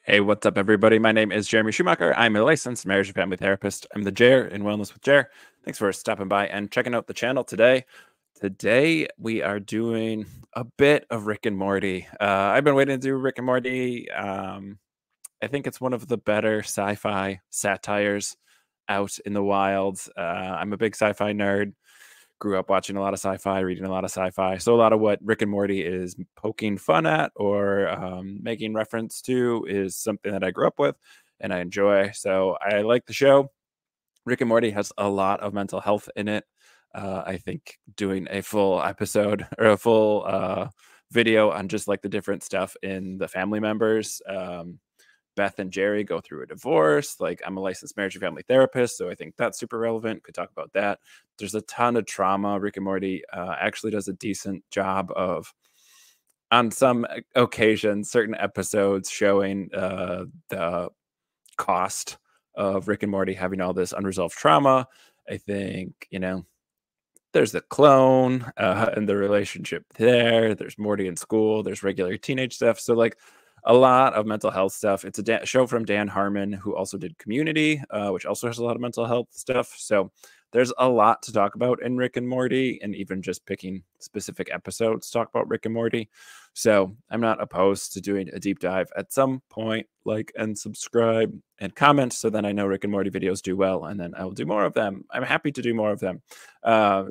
Hey, what's up, everybody? My name is Jeremy Schumacher. I'm a licensed marriage and family therapist. I'm the Jer in Wellness with Jer. Thanks for stopping by and checking out the channel today. Today, we are doing a bit of Rick and Morty. I've been waiting to do Rick and Morty. I think it's one of the better sci-fi satires out in the wild. I'm a big sci-fi nerd. Grew up watching a lot of sci-fi, reading a lot of sci-fi. So a lot of what Rick and Morty is poking fun at or making reference to is something that I grew up with and I enjoy. So I like the show. Rick and Morty has a lot of mental health in it. I think doing a full episode or a full video on just like the different stuff in the family members. Beth and Jerry go through a divorce. Like, I'm a licensed marriage and family therapist, so I think that's super relevant. Could talk about that. There's a ton of trauma. Rick and Morty actually does a decent job of, on some occasions, certain episodes showing the cost of Rick and Morty having all this unresolved trauma. I think, there's the clone and the relationship there. There's Morty in school. There's regular teenage stuff. So, like, a lot of mental health stuff. It's a show from Dan Harmon, who also did Community, which also has a lot of mental health stuff. So there's a lot to talk about in Rick and Morty, and even just picking specific episodes to talk about Rick and Morty. So I'm not opposed to doing a deep dive at some point. Like and subscribe and comment, so then I know Rick and Morty videos do well, and then I will do more of them. I'm happy to do more of them. But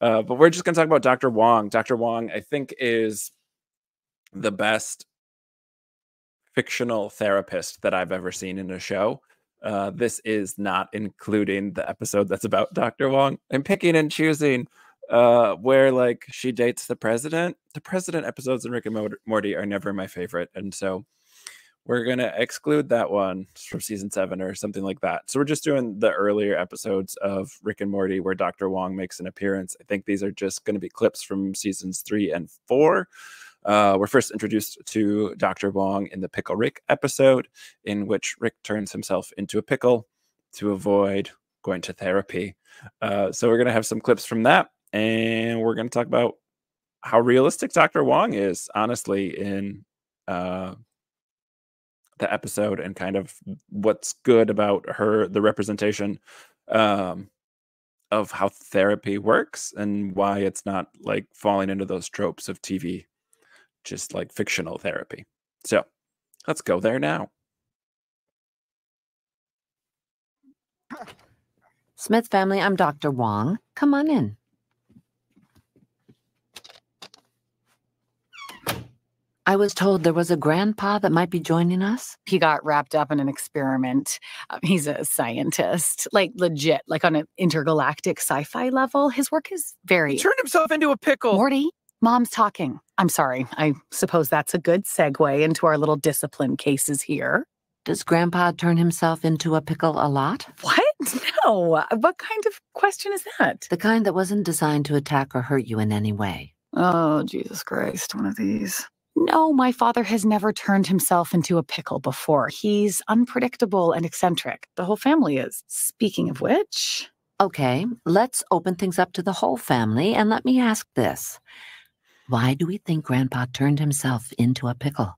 we're just going to talk about Dr. Wong. Dr. Wong, I think, is the best fictional therapist that I've ever seen in a show. This is not including the episode that's about Dr. Wong. I'm picking and choosing where, like, she dates the president. The president episodes in Rick and Morty are never my favorite, and so we're going to exclude that one from season 7 or something like that. So we're just doing the earlier episodes of Rick and Morty where Dr. Wong makes an appearance. I think these are just going to be clips from seasons 3 and 4. We're first introduced to Dr. Wong in the Pickle Rick episode, in which Rick turns himself into a pickle to avoid going to therapy. So we're going to have some clips from that, and we're going to talk about how realistic Dr. Wong is, honestly, in the episode, and kind of what's good about the representation of how therapy works, and why it's not like falling into those tropes of TV. Just like fictional therapy. So let's go there now. Smith family, I'm Dr. Wong. Come on in. I was told there was a grandpa that might be joining us. He got wrapped up in an experiment. He's a scientist, like legit, like on an intergalactic sci-fi level. His work is very... He turned himself into a pickle. Morty, Mom's talking. I'm sorry. I suppose that's a good segue into our little discipline cases here. Does Grandpa turn himself into a pickle a lot? What? No. What kind of question is that? The kind that wasn't designed to attack or hurt you in any way. Oh, Jesus Christ, one of these. No, my father has never turned himself into a pickle before. He's unpredictable and eccentric. The whole family is. Speaking of which... Okay, let's open things up to the whole family, and let me ask this. Why do we think Grandpa turned himself into a pickle?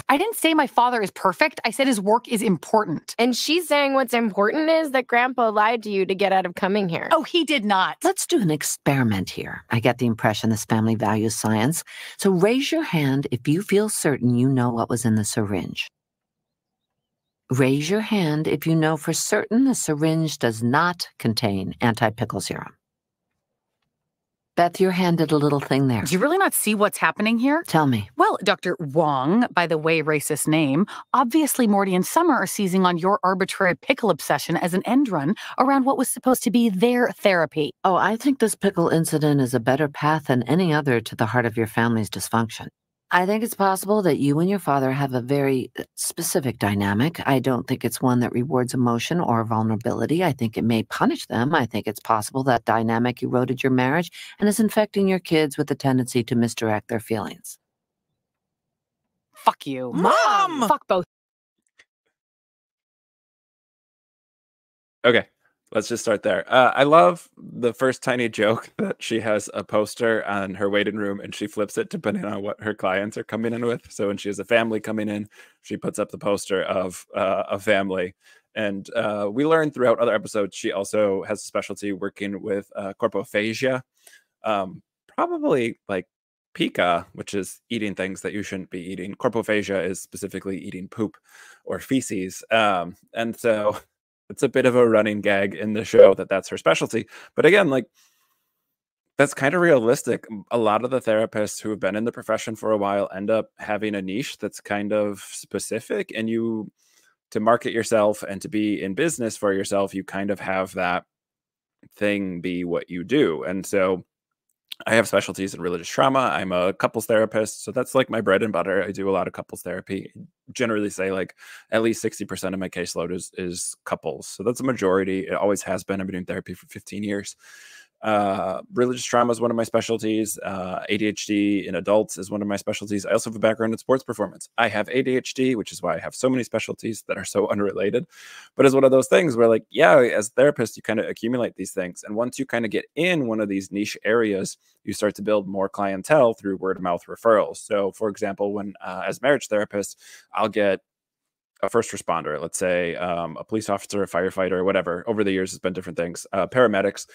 I didn't say my father is perfect. I said his work is important. And she's saying what's important is that Grandpa lied to you to get out of coming here. Oh, he did not. Let's do an experiment here. I get the impression this family values science. So raise your hand if you feel certain you know what was in the syringe. Raise your hand if you know for certain the syringe does not contain anti-pickle serum. Beth, your hand did a little thing there. Do you really not see what's happening here? Tell me. Well, Dr. Wong, by the way, racist name, obviously Morty and Summer are seizing on your arbitrary pickle obsession as an end run around what was supposed to be their therapy. Oh, I think this pickle incident is a better path than any other to the heart of your family's dysfunction. I think it's possible that you and your father have a very specific dynamic. I don't think it's one that rewards emotion or vulnerability. I think it may punish them. I think it's possible that dynamic eroded your marriage and is infecting your kids with a tendency to misdirect their feelings. Fuck you. Mom! Fuck both. Okay. Let's just start there. I love the first tiny joke that she has a poster on her waiting room and she flips it depending on what her clients are coming in with. So when she has a family coming in, she puts up the poster of a family. And we learned throughout other episodes, she also has a specialty working with corpophagia, probably like pica, which is eating things that you shouldn't be eating. Corpophagia is specifically eating poop or feces. And so it's a bit of a running gag in the show that that's her specialty. But again, like that's kind of realistic. A lot of the therapists who have been in the profession for a while end up having a niche that's kind of specific, and you to market yourself and to be in business for yourself, you kind of have that thing be what you do. And so I have specialties in religious trauma. I'm a couples therapist. So that's like my bread and butter. I do a lot of couples therapy. Generally say like at least 60% of my caseload is couples. So that's a majority. It always has been. I've been doing therapy for 15 years. Religious trauma is one of my specialties. ADHD in adults is one of my specialties. I also have a background in sports performance. I have ADHD, which is why I have so many specialties that are so unrelated. But it's one of those things where, like, yeah, as therapists, you kind of accumulate these things. And once you kind of get in one of these niche areas, you start to build more clientele through word of mouth referrals. So, for example, when as marriage therapist, I'll get a first responder, let's say a police officer, a firefighter, or whatever. Over the years, it's been different things. Paramedics,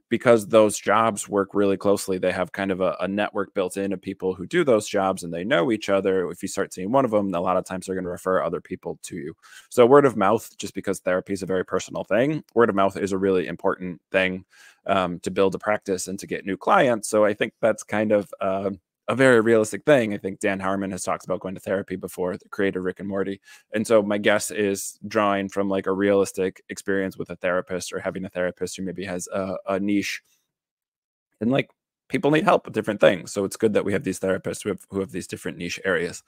because those jobs work really closely. They have kind of a network built in of people who do those jobs and they know each other. If you start seeing one of them, a lot of times they're going to refer other people to you. So word of mouth, just because therapy is a very personal thing, word of mouth is a really important thing to build a practice and to get new clients. So I think that's kind of a very realistic thing. I think Dan Harmon has talked about going to therapy before, the creator Rick and Morty. And so my guess is drawing from like a realistic experience with a therapist or having a therapist who maybe has a niche, and like people need help with different things. So it's good that we have these therapists who have these different niche areas.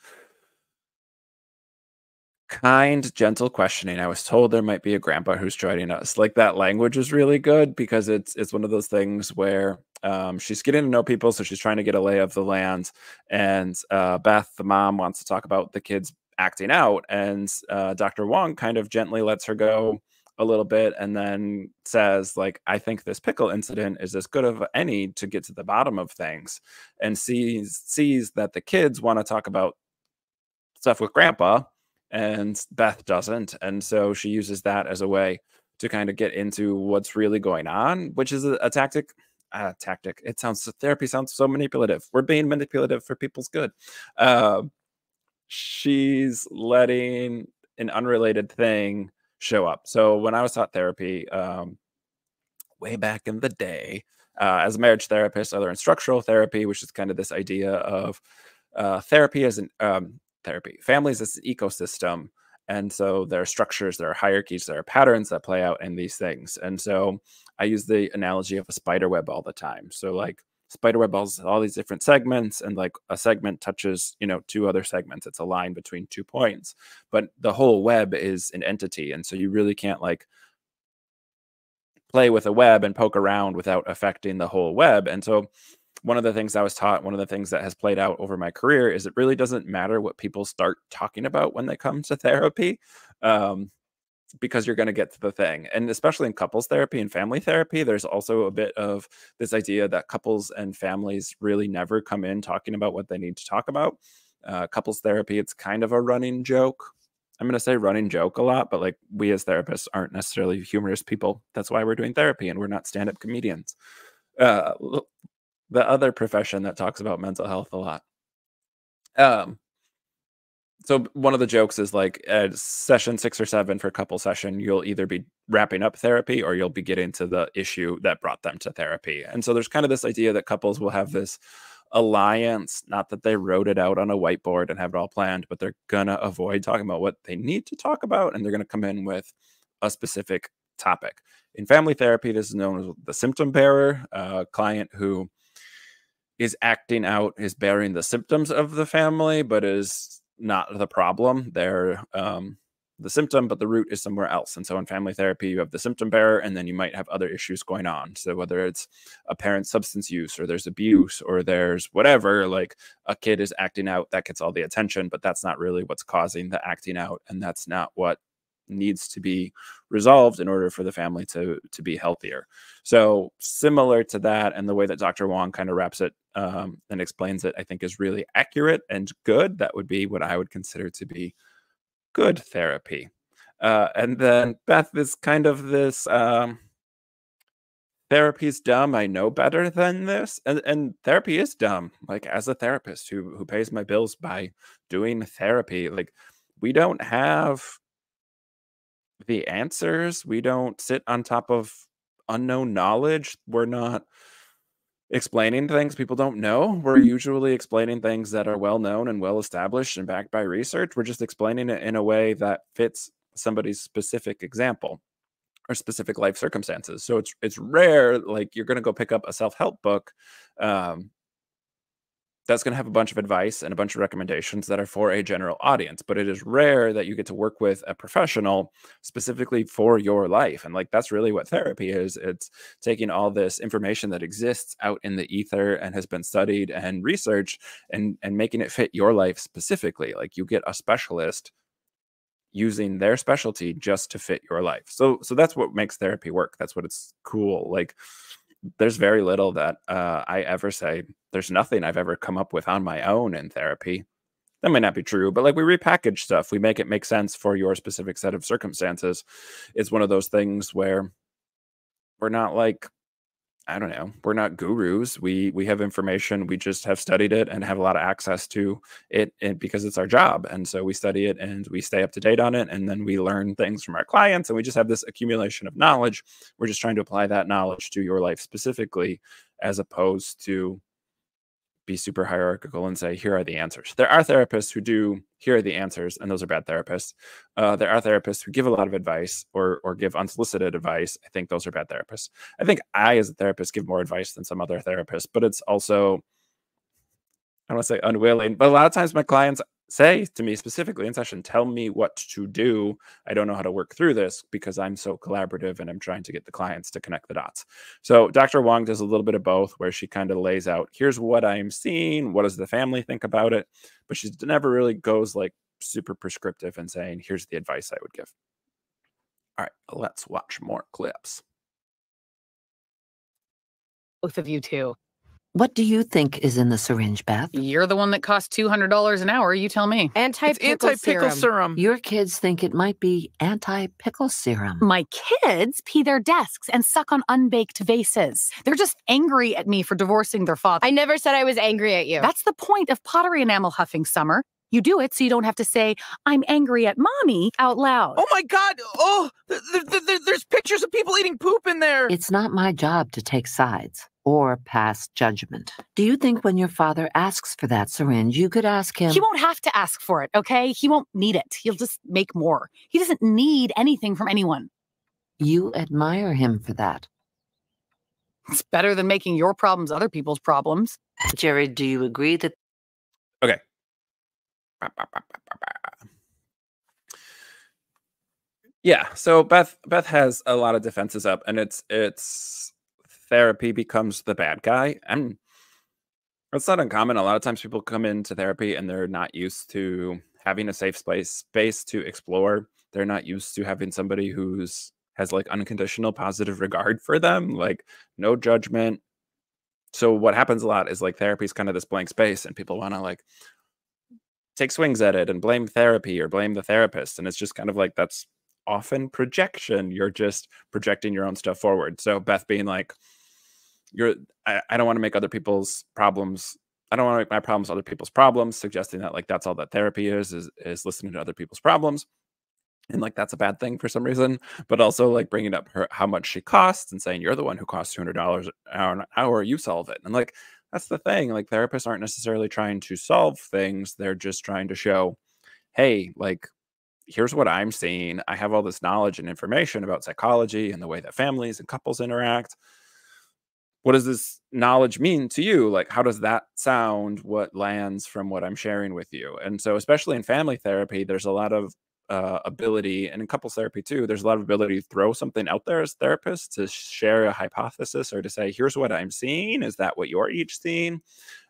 Kind, gentle questioning. I was told there might be a grandpa who's joining us. Like that language is really good because it's one of those things where she's getting to know people, so she's trying to get a lay of the land. And Beth, the mom, wants to talk about the kids acting out, and Dr. Wong kind of gently lets her go a little bit, and then says, like, I think this pickle incident is as good of any to get to the bottom of things, and sees that the kids want to talk about stuff with grandpa and Beth doesn't. And so she uses that as a way to kind of get into what's really going on, which is a tactic. It sounds, therapy sounds so manipulative. We're being manipulative for people's good. She's letting an unrelated thing show up. So when I was taught therapy, way back in the day, as a marriage therapist, I learned structural therapy, which is kind of this idea of therapy as an families as an ecosystem. And so there are structures, there are hierarchies, there are patterns that play out in these things. And so I use the analogy of a spider web all the time. So like spider web has all these different segments, and like a segment touches, two other segments. It's a line between 2 points, but the whole web is an entity. And so you really can't like play with a web and poke around without affecting the whole web. And so one of the things I was taught, one of the things that has played out over my career, is it really doesn't matter what people start talking about when they come to therapy, because you're going to get to the thing. And especially in couples therapy and family therapy, there's also a bit of this idea that couples and families really never come in talking about what they need to talk about. Couples therapy, it's kind of a running joke. I'm going to say running joke a lot, but like we as therapists aren't necessarily humorous people. That's why we're doing therapy and we're not stand-up comedians. The other profession that talks about mental health a lot. So one of the jokes is like at session 6 or 7 for couple session, you'll either be wrapping up therapy or you'll be getting to the issue that brought them to therapy. And so there's kind of this idea that couples will have this alliance, not that they wrote it out on a whiteboard and have it all planned, but they're going to avoid talking about what they need to talk about. And they're going to come in with a specific topic. In family therapy, this is known as the symptom bearer, a client who is acting out, is bearing the symptoms of the family, but is not the problem. They're the symptom, but the root is somewhere else. And so in family therapy, you have the symptom bearer, and then you might have other issues going on. So whether it's a parent's substance use, or there's abuse, or there's whatever, like a kid is acting out, that gets all the attention, but that's not really what's causing the acting out. And that's not what needs to be resolved in order for the family to be healthier. So similar to that, and the way that Dr. Wong kind of wraps it and explains it, I think is really accurate and good. That would be what I would consider to be good therapy. And then Beth is kind of this therapy's dumb. I know better than this. And therapy is dumb. Like, as a therapist who pays my bills by doing therapy, like, we don't have the answers. We don't sit on top of unknown knowledge. We're not explaining things people don't know. We're usually explaining things that are well known and well established and backed by research. We're just explaining it in a way that fits somebody's specific example or specific life circumstances. So it's rare, like, you're going to go pick up a self-help book that's going to have a bunch of advice and a bunch of recommendations that are for a general audience, but it is rare that you get to work with a professional specifically for your life. And like, that's really what therapy is. It's taking all this information that exists out in the ether and has been studied and researched and making it fit your life specifically. Like, you get a specialist using their specialty just to fit your life. So that's what makes therapy work. That's what it's cool. Like, there's very little that I ever say. There's nothing I've ever come up with on my own in therapy. That might not be true, but like, we repackage stuff. We make it make sense for your specific set of circumstances. It's one of those things where we're not like, I don't know, we're not gurus. We have information. We just have studied it and have a lot of access to it, because it's our job. And so we study it and we stay up to date on it. And then we learn things from our clients, and we just have this accumulation of knowledge. We're just trying to apply that knowledge to your life specifically, as opposed to be super hierarchical and say, here are the answers. There are therapists who do, here are the answers, and those are bad therapists. There are therapists who give a lot of advice or give unsolicited advice. I think those are bad therapists. I think I, as a therapist, give more advice than some other therapists, but it's also, I don't want to say unwilling, but a lot of times my clients say to me specifically in session, tell me what to do. I don't know how to work through this because I'm so collaborative and I'm trying to get the clients to connect the dots. So Dr. Wong does a little bit of both, where she kind of lays out, here's what I'm seeing. What does the family think about it? But she never really goes like super prescriptive and saying, here's the advice I would give. All right, let's watch more clips. Both of you two. What do you think is in the syringe, Beth? You're the one that costs $200 an hour. You tell me. Anti-pickle serum. Your kids think it might be anti-pickle serum. My kids pee their desks and suck on unbaked vases. They're just angry at me for divorcing their father. I never said I was angry at you. That's the point of pottery enamel huffing, Summer. You do it so you don't have to say, I'm angry at mommy out loud. Oh my God! Oh, there's pictures of people eating poop in there! It's not my job to take sides or pass judgment. Do you think when your father asks for that syringe, you could ask him? He won't have to ask for it, okay? He won't need it. He'll just make more. He doesn't need anything from anyone. You admire him for that. It's better than making your problems other people's problems. Jerry, do you agree that? Okay. Yeah, so Beth has a lot of defenses up, and it's therapy becomes the bad guy. And it's not uncommon. A lot of times people come into therapy and they're not used to having a safe space to explore. They're not used to having somebody has like unconditional positive regard for them, like no judgment. So what happens a lot is like therapy is kind of this blank space, and people want to like take swings at it and blame therapy or blame the therapist. And it's just kind of like, that's often projection. You're just projecting your own stuff forward. So Beth being like, I don't want to make other people's problems. I don't want to make my problems other people's problems, suggesting that like, that's all that therapy is listening to other people's problems. And like, that's a bad thing for some reason, but also like bringing up how much she costs and saying, you're the one who costs $200 an hour, you solve it. And like, that's the thing. Like, therapists aren't necessarily trying to solve things. They're just trying to show, hey, like, here's what I'm seeing. I have all this knowledge and information about psychology and the way that families and couples interact. What does this knowledge mean to you? Like, how does that sound? What lands from what I'm sharing with you? And so, especially in family therapy, there's a lot of ability, and in couples therapy too, there's a lot of ability to throw something out there as therapists to share a hypothesis or to say, here's what I'm seeing. Is that what you're each seeing?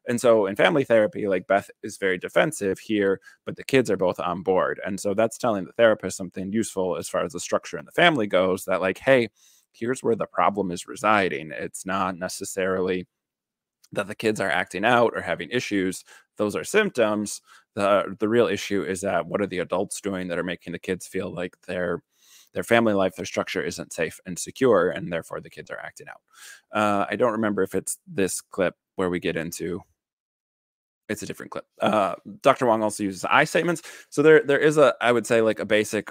And so in family therapy, like Beth is very defensive here, but the kids are both on board. And so that's telling the therapist something useful as far as the structure in the family goes, that like, hey, here's where the problem is residing. It's not necessarily that the kids are acting out or having issues. Those are symptoms. The real issue is that what are the adults doing that are making the kids feel like their family life, their structure isn't safe and secure, and therefore the kids are acting out. I don't remember if it's this clip where we get into. It's a different clip. Dr. Wong also uses I statements. So there is I would say like a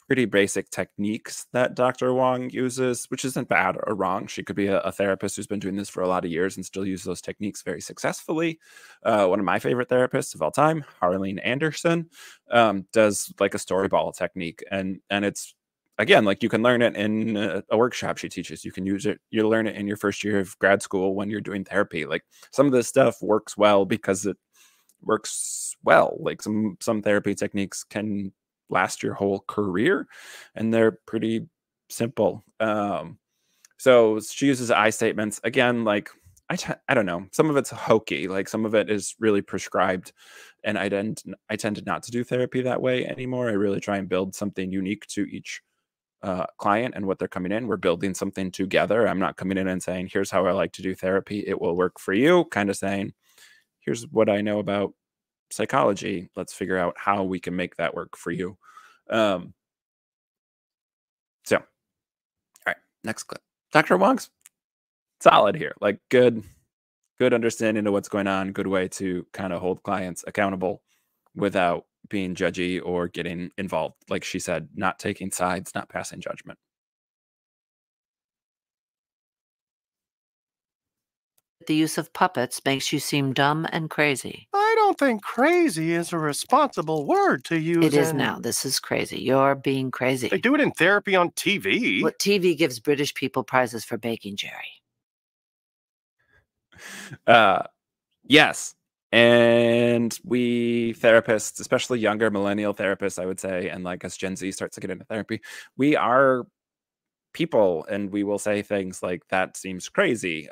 pretty basic techniques that Dr. Wong uses, which isn't bad or wrong. She could be a therapist who's been doing this for a lot of years and still use those techniques very successfully. One of my favorite therapists of all time, Harleen Anderson, does like a storyball technique. And it's, again, like you can learn it in a workshop she teaches. You can use it. You learn it in your first year of grad school when you're doing therapy. Like some of this stuff works well because it works well. Like some therapy techniques can last your whole career, and they're pretty simple. So she uses I statements again. Like I don't know, some of it's hokey, like some of it is really prescribed, and I tend not to do therapy that way anymore. I really try and build something unique to each client and what they're coming in. We're building something together. I'm not coming in and saying, here's how I like to do therapy, it will work for you. Kind of saying, here's what I know about psychology, let's figure out how we can make that work for you. So all right, next clip. Dr. Wong's solid here, like good understanding of what's going on, good way to kind of hold clients accountable without being judgy or getting involved. Like she said, not taking sides, not passing judgment. The use of puppets makes you seem dumb and crazy. I don't think crazy is a responsible word to use. It is now. This is crazy. You're being crazy. They do it in therapy on TV. What TV gives British people prizes for baking, Jerry? Yes. And we therapists, especially younger millennial therapists, I would say, and like as Gen Z starts to get into therapy, we are people, and we will say things like, that seems crazy.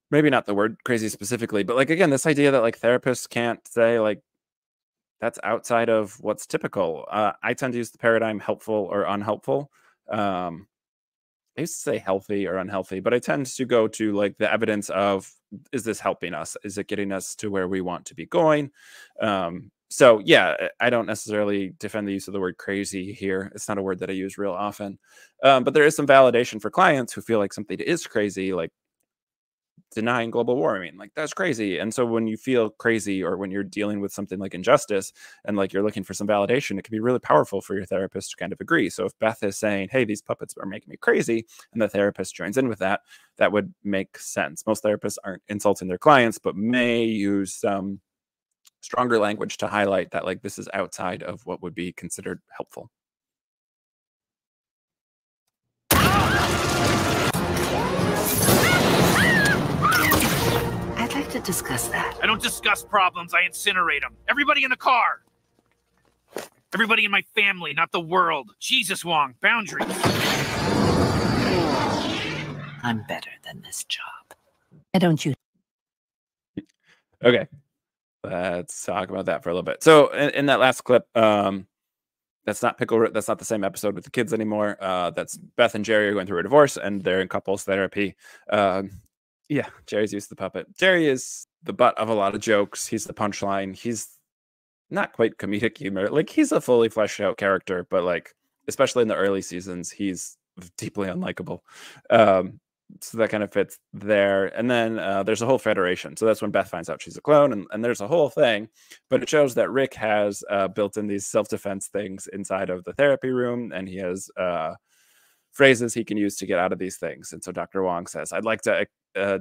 Maybe not the word crazy specifically, but like, again, this idea that like therapists can't say like, that's outside of what's typical. I tend to use the paradigm helpful or unhelpful. I used to say healthy or unhealthy, but I tend to go to like the evidence of, is this helping us? Is it getting us to where we want to be going? So yeah, I don't necessarily defend the use of the word crazy here. It's not a word that I use real often. But there is some validation for clients who feel like something is crazy, like denying global warming, like that's crazy. And so when you feel crazy, or when you're dealing with something like injustice and like you're looking for some validation, it can be really powerful for your therapist to kind of agree. So if Beth is saying, hey, these puppets are making me crazy, and the therapist joins in with that, that would make sense. Most therapists aren't insulting their clients, but may use some stronger language to highlight that like this is outside of what would be considered helpful. I'd like to discuss that. I don't discuss problems, I incinerate them. Everybody in the car! Everybody in my family, not the world. Jesus, Wong, boundaries. I'm better than this job. Why don't you? Okay, let's talk about that for a little bit. So in that last clip, that's not that's not the same episode with the kids anymore. That's Beth and Jerry are going through a divorce, and they're in couples therapy. Yeah, Jerry's used the puppet. Jerry is the butt of a lot of jokes. He's the punchline. He's not quite comedic humor. Like, he's a fully fleshed out character, but like, especially in the early seasons, he's deeply unlikable. So that kind of fits there. And then there's a whole federation. So that's when Beth finds out she's a clone, and there's a whole thing. But it shows that Rick has built in these self-defense things inside of the therapy room, and he has phrases he can use to get out of these things. And so Dr. Wong says, I'd like to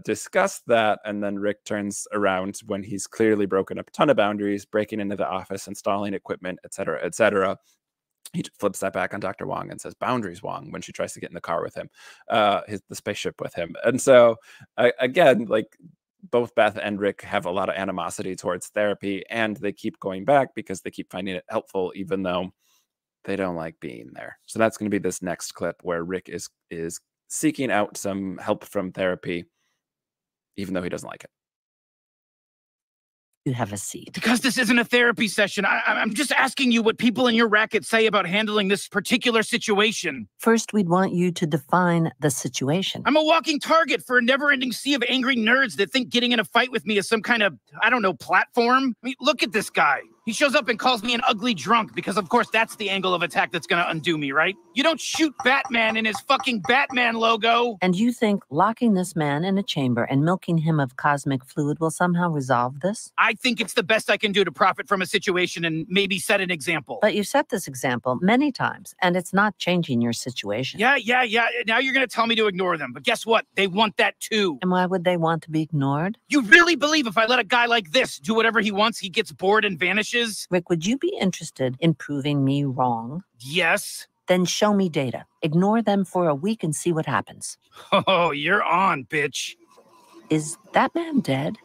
discuss that. And then Rick turns around when he's clearly broken up a ton of boundaries, breaking into the office, installing equipment, et cetera, et cetera. He flips that back on Dr. Wong and says, boundaries, Wong, when she tries to get in the car with him, the spaceship with him. And so again, like, both Beth and Rick have a lot of animosity towards therapy, and they keep going back because they keep finding it helpful, even though they don't like being there. So that's going to be this next clip where Rick is seeking out some help from therapy, even though he doesn't like it. You have a seat. Because this isn't a therapy session, I'm just asking you what people in your racket say about handling this particular situation. First, we'd want you to define the situation. I'm a walking target for a never-ending sea of angry nerds that think getting in a fight with me is some kind of, I don't know, platform. I mean, look at this guy. He shows up and calls me an ugly drunk because, of course, that's the angle of attack that's going to undo me, right? You don't shoot Batman in his fucking Batman logo. And you think locking this man in a chamber and milking him of cosmic fluid will somehow resolve this? I think it's the best I can do to profit from a situation and maybe set an example. But you've set this example many times, and it's not changing your situation. Yeah. Now you're going to tell me to ignore them. But guess what? They want that too. And why would they want to be ignored? You really believe if I let a guy like this do whatever he wants, he gets bored and vanishes? Rick, would you be interested in proving me wrong? Yes. Then show me data. Ignore them for a week and see what happens. Oh, you're on, bitch. Is that man dead?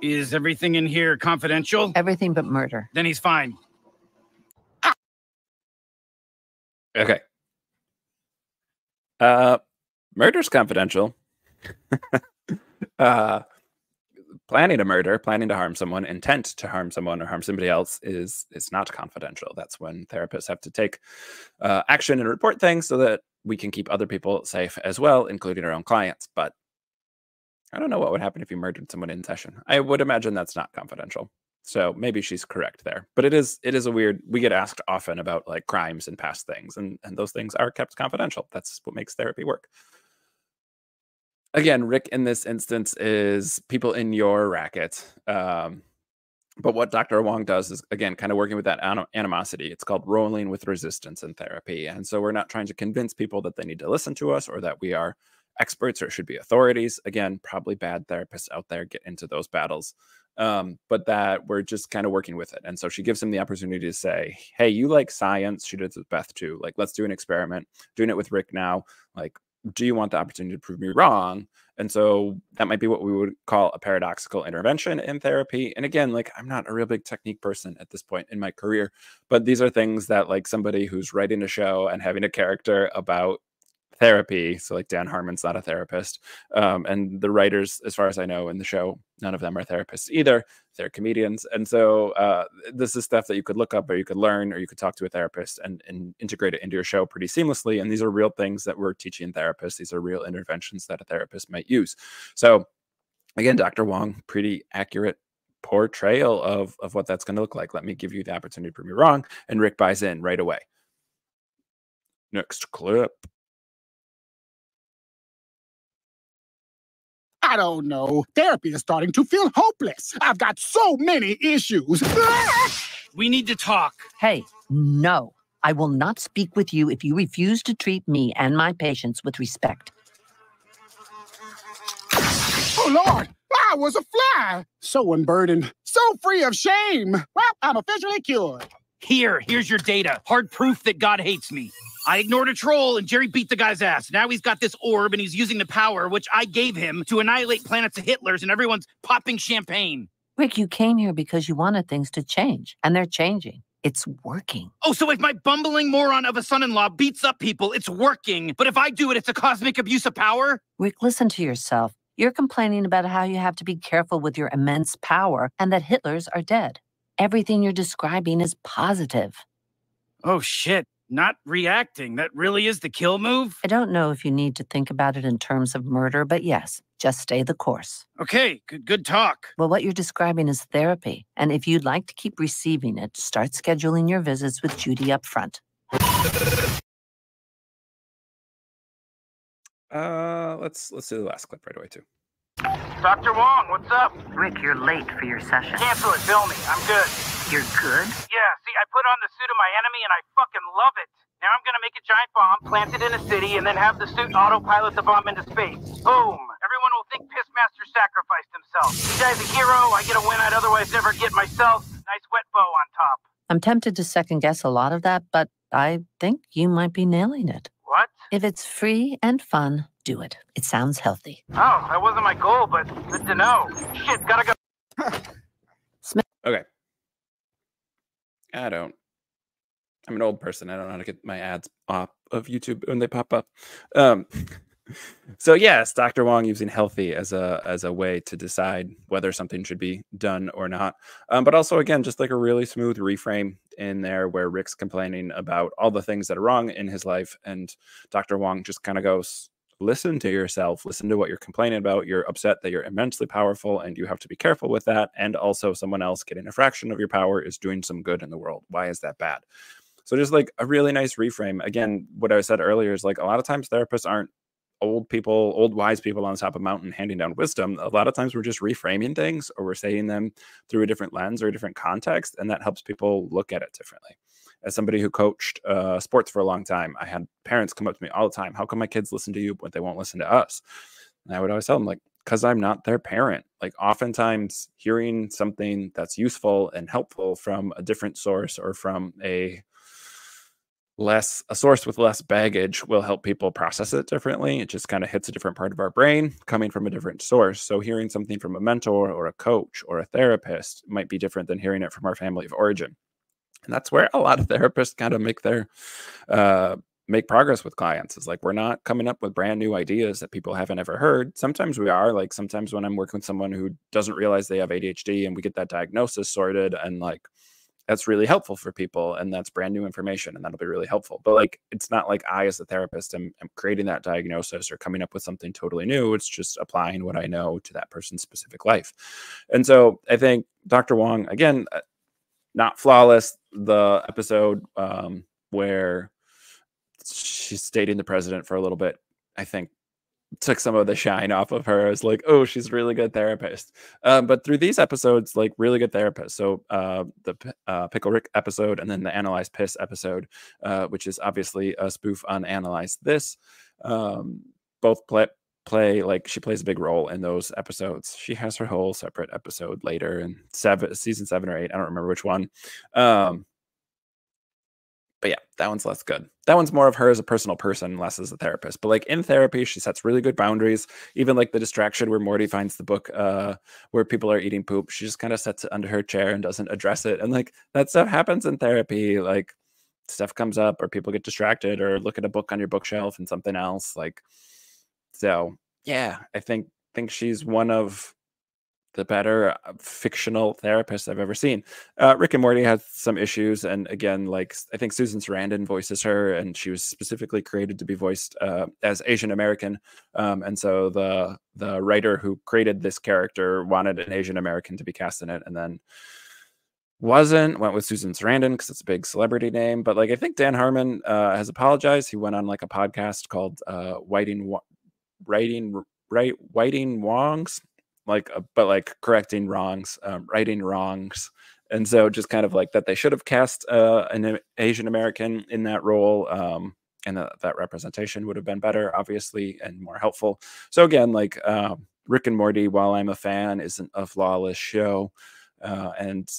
Is everything in here confidential? Everything but murder. Then he's fine. Okay. Murder's confidential. Planning a murder, planning to harm someone, intent to harm someone or harm somebody else is not confidential. That's when therapists have to take action and report things so that we can keep other people safe as well, including our own clients. But I don't know what would happen if you murdered someone in session. I would imagine that's not confidential. So maybe she's correct there. But it is a weird, we get asked often about like crimes and past things, and those things are kept confidential. That's what makes therapy work. Again, Rick in this instance is people in your racket. But what Dr. Wong does is, again, kind of working with that animosity. It's called rolling with resistance in therapy. And so we're not trying to convince people that they need to listen to us or that we are experts or should be authorities. Again, probably bad therapists out there get into those battles. But that we're just kind of working with it. And so she gives him the opportunity to say, hey, you like science. She did it with Beth too. Like, let's do an experiment. Doing it with Rick now. Like, do you want the opportunity to prove me wrong? And so that might be what we would call a paradoxical intervention in therapy. And again, like, I'm not a real big technique person at this point in my career, but these are things that like somebody who's writing a show and having a character about therapy. So like Dan Harmon's not a therapist. And the writers, as far as I know in the show, none of them are therapists either. They're comedians. And so this is stuff that you could look up or you could learn or you could talk to a therapist and integrate it into your show pretty seamlessly. And these are real things that we're teaching therapists. These are real interventions that a therapist might use. So again, Dr. Wong, pretty accurate portrayal of what that's going to look like. Let me give you the opportunity to prove me wrong. And Rick buys in right away. Next clip. I don't know. Therapy is starting to feel hopeless. I've got so many issues. We need to talk. Hey, no. I will not speak with you if you refuse to treat me and my patients with respect. Oh, Lord. I was a fly. So unburdened. So free of shame. Well, I'm officially cured. Here's your data. Hard proof that God hates me. I ignored a troll and Jerry beat the guy's ass. Now he's got this orb and he's using the power, which I gave him, to annihilate planets of Hitlers, and everyone's popping champagne. Rick, you came here because you wanted things to change, and they're changing. It's working. Oh, so if my bumbling moron of a son-in-law beats up people, it's working. But if I do it, it's a cosmic abuse of power? Rick, listen to yourself. You're complaining about how you have to be careful with your immense power and that Hitlers are dead. Everything you're describing is positive. Oh, shit. Not reacting. That really is the kill move? I don't know if you need to think about it in terms of murder, but yes, just stay the course. Okay, good talk. Well, what you're describing is therapy, and if you'd like to keep receiving it, start scheduling your visits with Judy up front. Let's do the last clip right away too. Dr. Wong, what's up? Rick, you're late for your session. Cancel it, bill me. I'm good. You're good? Yeah, see, I put on the suit of my enemy and I fucking love it. Now I'm gonna make a giant bomb, plant it in a city, and then have the suit autopilot the bomb into space. Boom! Everyone will think Pissmaster sacrificed himself. He dies a hero, I get a win I'd otherwise never get myself. Nice wet bow on top. I'm tempted to second guess a lot of that, but I think you might be nailing it. What? If it's free and fun, Do it. It sounds healthy. Oh, that wasn't my goal, but good to know. Shit, gotta go. Okay. I'm an old person. I don't know how to get my ads off of YouTube when they pop up. So yes, Dr. Wong using healthy as a way to decide whether something should be done or not. But also, again, just like a really smooth reframe in there where Rick's complaining about all the things that are wrong in his life, and Dr. Wong just kind of goes, listen to yourself, listen to what you're complaining about. You're upset that you're immensely powerful and you have to be careful with that. And also someone else getting a fraction of your power is doing some good in the world. Why is that bad? So just like a really nice reframe. Again, what I said earlier is like a lot of times therapists aren't old people, old wise people on top of a mountain handing down wisdom. A lot of times we're just reframing things, or we're saying them through a different lens or a different context, and that helps people look at it differently. As somebody who coached sports for a long time, I had parents come up to me all the time. How come my kids listen to you, but they won't listen to us? And I would always tell them, like, because I'm not their parent. Like, oftentimes hearing something that's useful and helpful from a different source, or from a source with less baggage, will help people process it differently. It just kind of hits a different part of our brain coming from a different source. So hearing something from a mentor or a coach or a therapist might be different than hearing it from our family of origin. And that's where a lot of therapists kind of make progress with clients, is like, we're not coming up with brand new ideas that people haven't ever heard. Sometimes we are. Like, sometimes when I'm working with someone who doesn't realize they have ADHD and we get that diagnosis sorted, and like, that's really helpful for people, and that's brand new information, and that'll be really helpful. But like, it's not like I, as a therapist, am creating that diagnosis or coming up with something totally new. It's just applying what I know to that person's specific life. And so I think Dr. Wong, again, not flawless. The episode where she's dating the president for a little bit, I think, took some of the shine off of her. As like, oh, she's a really good therapist. But through these episodes, like, really good therapist. So the Pickle Rick episode, and then the Analyze Piss episode, which is obviously a spoof on Analyze This, both play like, she plays a big role in those episodes. She has her whole separate episode later in season 7 or 8. I don't remember which one. But yeah, that one's less good. That one's more of her as a personal person, less as a therapist. But like, in therapy, she sets really good boundaries. Even like the distraction where Morty finds the book where people are eating poop, she just kind of sets it under her chair and doesn't address it. And like, that stuff happens in therapy. Like, stuff comes up, or people get distracted, or look at a book on your bookshelf and something else. Like, so yeah, I think she's one of the better fictional therapist I've ever seen. Rick and Morty has some issues, and again, like, I think Susan Sarandon voices her, and she was specifically created to be voiced as Asian American, and so the writer who created this character wanted an Asian American to be cast in it, and then went with Susan Sarandon because it's a big celebrity name. But like, I think Dan Harmon has apologized. He went on like a podcast called Whiting Wongs, like, but like correcting wrongs, righting wrongs. And so just kind of like that, they should have cast an Asian American in that role, and that representation would have been better, obviously, and more helpful. So again, like, Rick and Morty, while I'm a fan, isn't a flawless show, and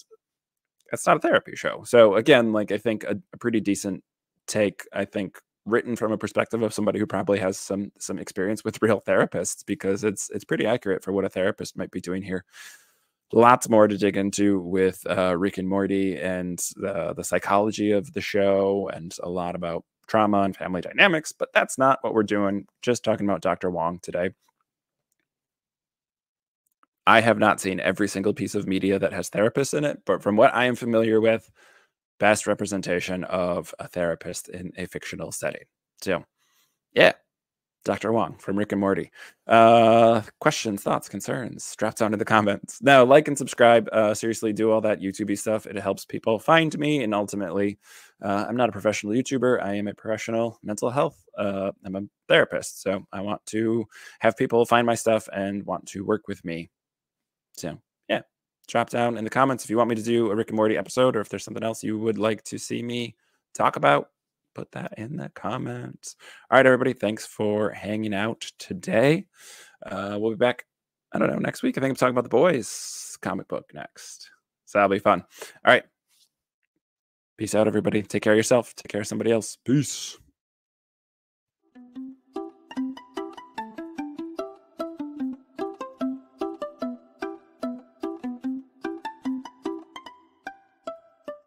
it's not a therapy show. So again, like, I think a pretty decent take, I think, written from a perspective of somebody who probably has some experience with real therapists, because it's pretty accurate for what a therapist might be doing here. Lots more to dig into with Rick and Morty, and the psychology of the show, and a lot about trauma and family dynamics, but that's not what we're doing. Just talking about Dr. Wong today. I have not seen every single piece of media that has therapists in it, but from what I am familiar with, best representation of a therapist in a fictional setting. So yeah, Dr. Wong from Rick and Morty. Questions, thoughts, concerns, drop down in the comments. Now, like and subscribe. Seriously, do all that YouTube-y stuff. It helps people find me, and ultimately, I'm not a professional YouTuber. I am a professional mental health. I'm a therapist, so I want to have people find my stuff and want to work with me. So yeah, drop down in the comments if you want me to do a Rick and Morty episode, or if there's something else you would like to see me talk about. Put that in the comments. All right, everybody, thanks for hanging out today. We'll be back, I don't know, next week. I think I'm talking about The Boys comic book next, so that'll be fun. All right, peace out, everybody. Take care of yourself. Take care of somebody else. Peace.